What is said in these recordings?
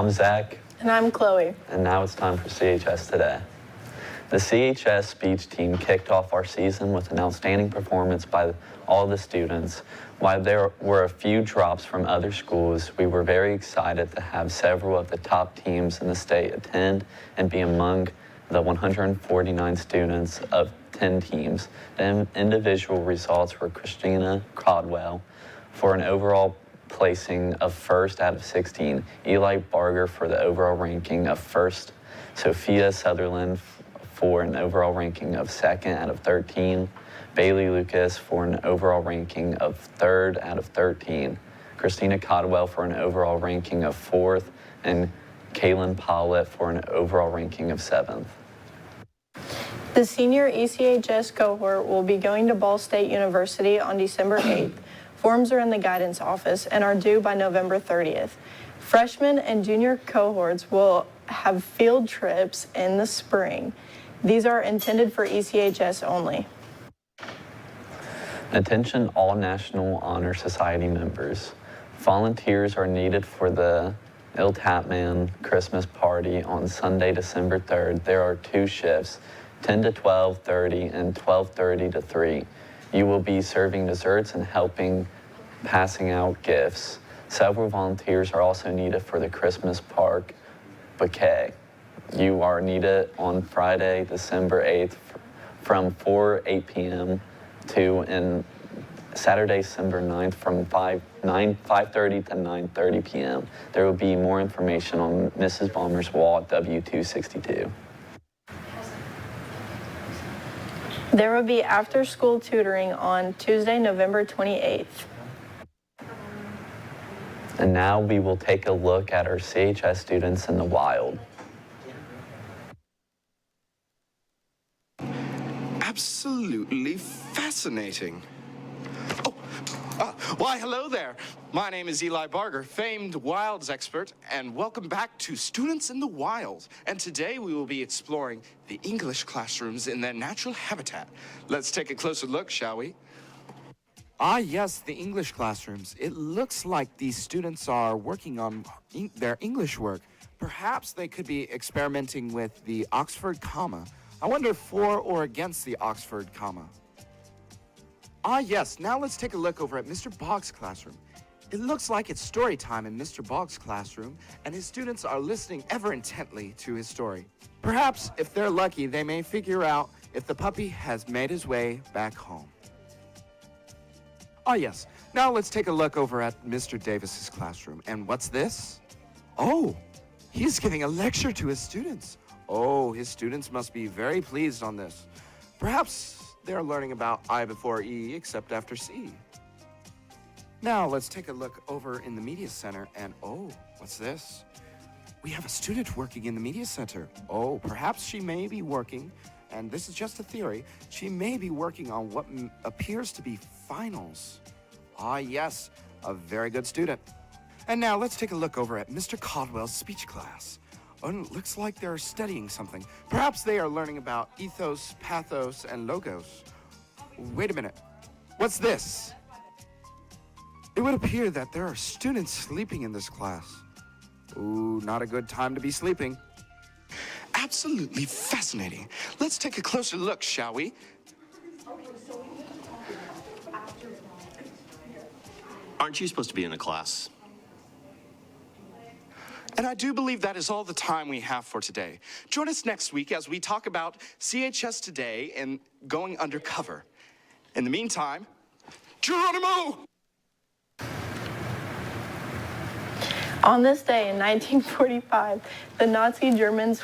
I'm Zach. And I'm Chloe. And now it's time for CHS Today. The CHS speech team kicked off our season with an outstanding performance by all the students. While there were a few drops from other schools, we were very excited to have several of the top teams in the state attend and be among the 149 students of 10 teams. The individual results were Christina Caldwell for an overall placing of first out of 16, Eli Barger for the overall ranking of first, Sophia Sutherland for an overall ranking of second out of 13, Bailey Lucas for an overall ranking of third out of 13, Christina Caldwell for an overall ranking of fourth, and Kaylin Pollitt for an overall ranking of 7th. The senior ECHS cohort will be going to Ball State University on December 8th. Forms are in the guidance office and are due by November 30th. Freshman and junior cohorts will have field trips in the spring. These are intended for ECHS only. Attention all National Honor Society members. Volunteers are needed for the Il Tapman Christmas party on Sunday, December 3rd. There are 2 shifts, 10 to 12:30 and 12:30 to 3. You will be serving desserts and helping passing out gifts. Several volunteers are also needed for the Christmas park bouquet. You are needed on Friday, December 8th from 8 p.m. to and Saturday, December 9th from 5:30 to 9:30 p.m. There will be more information on Mrs. Balmer's wall at W262. There will be after-school tutoring on Tuesday, November 28th. And now we will take a look at our CHS students in the wild. Absolutely fascinating. Why, hello there. My name is Eli Barger, famed wilds expert, and welcome back to Students in the Wild. And today we will be exploring the English classrooms in their natural habitat. Let's take a closer look, shall we? Ah, yes, the English classrooms. It looks like these students are working on their English work. Perhaps they could be experimenting with the Oxford comma. I wonder for or against the Oxford comma. Ah, yes, now let's take a look over at Mr. Boggs' classroom. It looks like it's story time in Mr. Boggs' classroom, and his students are listening ever intently to his story. Perhaps, if they're lucky, they may figure out if the puppy has made his way back home. Ah, yes, now let's take a look over at Mr. Davis's classroom. And what's this? Oh, he's giving a lecture to his students. Oh, his students must be very pleased on this. Perhaps they're learning about I before E except after C. Now let's take a look over in the Media Center and oh, what's this? We have a student working in the Media Center. Oh, perhaps she may be working, and this is just a theory, she may be working on what appears to be finals. Ah, yes, a very good student. And now let's take a look over at Mr. Caldwell's speech class. Oh, it looks like they're studying something. Perhaps they are learning about ethos, pathos, and logos. Wait a minute. What's this? It would appear that there are students sleeping in this class. Ooh, not a good time to be sleeping. Absolutely fascinating. Let's take a closer look, shall we? Aren't you supposed to be in a class? And I do believe that is all the time we have for today. Join us next week as we talk about CHS Today and going undercover. In the meantime, Geronimo! On this day in 1945, the Nazi Germans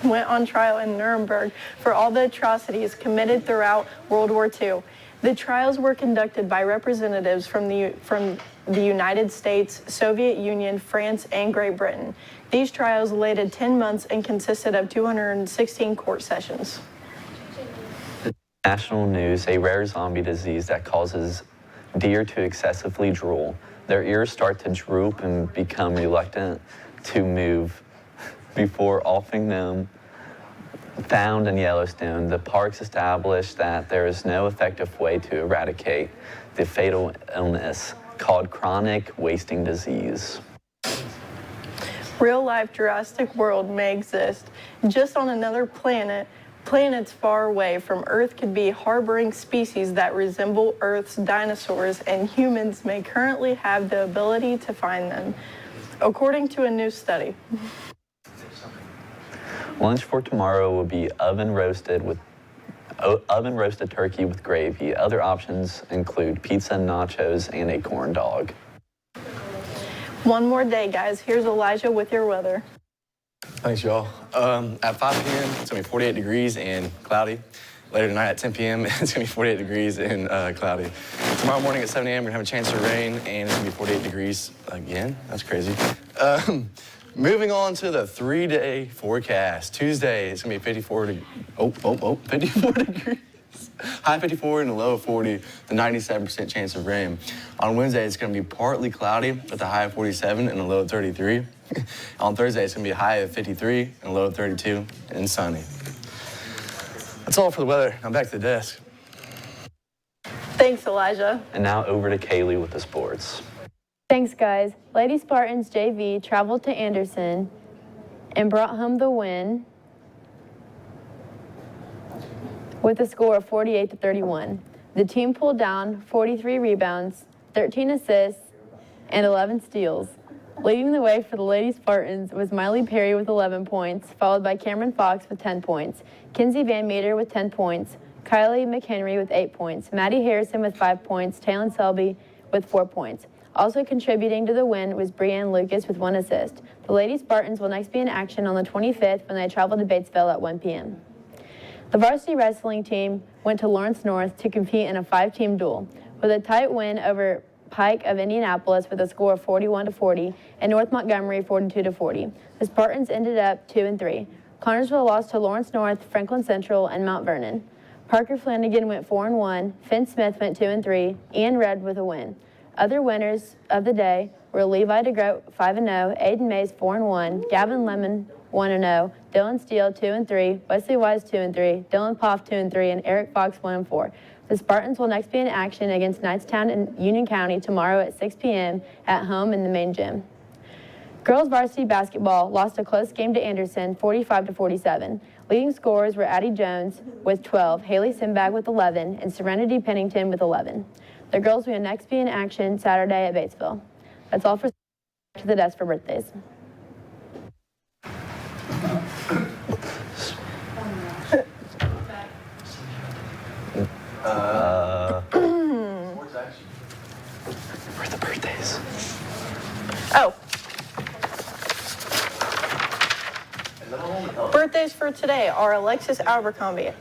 went on trial in Nuremberg for all the atrocities committed throughout World War II. The trials were conducted by representatives from the United States, Soviet Union, France, and Great Britain. These trials lasted 10 months and consisted of 216 court sessions. National news, a rare zombie disease that causes deer to excessively drool. Their ears start to droop and become reluctant to move. Before offing them found in Yellowstone, the parks established that there is no effective way to eradicate the fatal illness called chronic wasting disease. Real-life Jurassic World may exist just on another planet. Planets far away from Earth could be harboring species that resemble Earth's dinosaurs, and humans may currently have the ability to find them, according to a new study. Lunch for tomorrow will be oven roasted turkey with gravy. Other options include pizza, nachos, and a corn dog. One more day, guys. Here's Elijah with your weather. Thanks, y'all. At 5 p.m., it's gonna be 48 degrees and cloudy. Later tonight at 10 p.m., it's gonna be 48 degrees and cloudy. Tomorrow morning at 7 a.m., we're gonna have a chance of rain, and it's gonna be 48 degrees again. That's crazy. Moving on to the 3-day forecast. Tuesday, it's gonna be 54 degrees. High 54 and a low of 40, the 97% chance of rain. On Wednesday, it's going to be partly cloudy with a high of 47 and a low of 33. On Thursday, it's going to be a high of 53 and a low of 32 and sunny. That's all for the weather. Now back to the desk. Thanks, Elijah. And now over to Kaylee with the sports. Thanks, guys. Lady Spartans JV traveled to Anderson and brought home the win with a score of 48-31. The team pulled down 43 rebounds, 13 assists, and 11 steals. Leading the way for the Lady Spartans was Miley Perry with 11 points, followed by Cameron Fox with 10 points, Kinsey Van Meter with 10 points, Kylie McHenry with 8 points, Maddie Harrison with 5 points, Taylon Selby with 4 points. Also contributing to the win was Brianne Lucas with 1 assist. The Lady Spartans will next be in action on the 25th when they travel to Batesville at 1 p.m. The varsity wrestling team went to Lawrence North to compete in a 5-team duel, with a tight win over Pike of Indianapolis with a score of 41-40 and North Montgomery 42-40. The Spartans ended up 2-3. Connersville lost to Lawrence North, Franklin Central, and Mount Vernon. Parker Flanagan went 4-1, Finn Smith went 2-3, Ian Red with a win. Other winners of the day were Levi DeGroat 5-0, Aiden Mays 4-1, Gavin Lemon 1-0, Dylan Steele 2-3, Wesley Wise 2-3, Dylan Poff 2-3, and Eric Fox 1-4. The Spartans will next be in action against Knightstown in Union County tomorrow at 6 p.m. at home in the main gym. Girls varsity basketball lost a close game to Anderson 45-47. Leading scorers were Addie Jones with 12, Haley Simbag with 11, and Serenity Pennington with 11. The girls will next be in action Saturday at Batesville. That's all for to the desk for birthdays. Where are the birthdays? Oh. Birthdays for today are Alexis Abercrombie,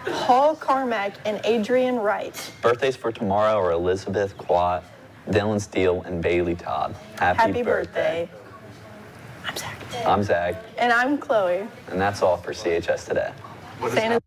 Paul Carmack, and Adrian Wright. Birthdays for tomorrow are Elizabeth Quat, Dylan Steele, and Bailey Todd. Happy birthday. I'm Zach. I'm Zach, And I'm Chloe. and that's all for CHS Today. Santa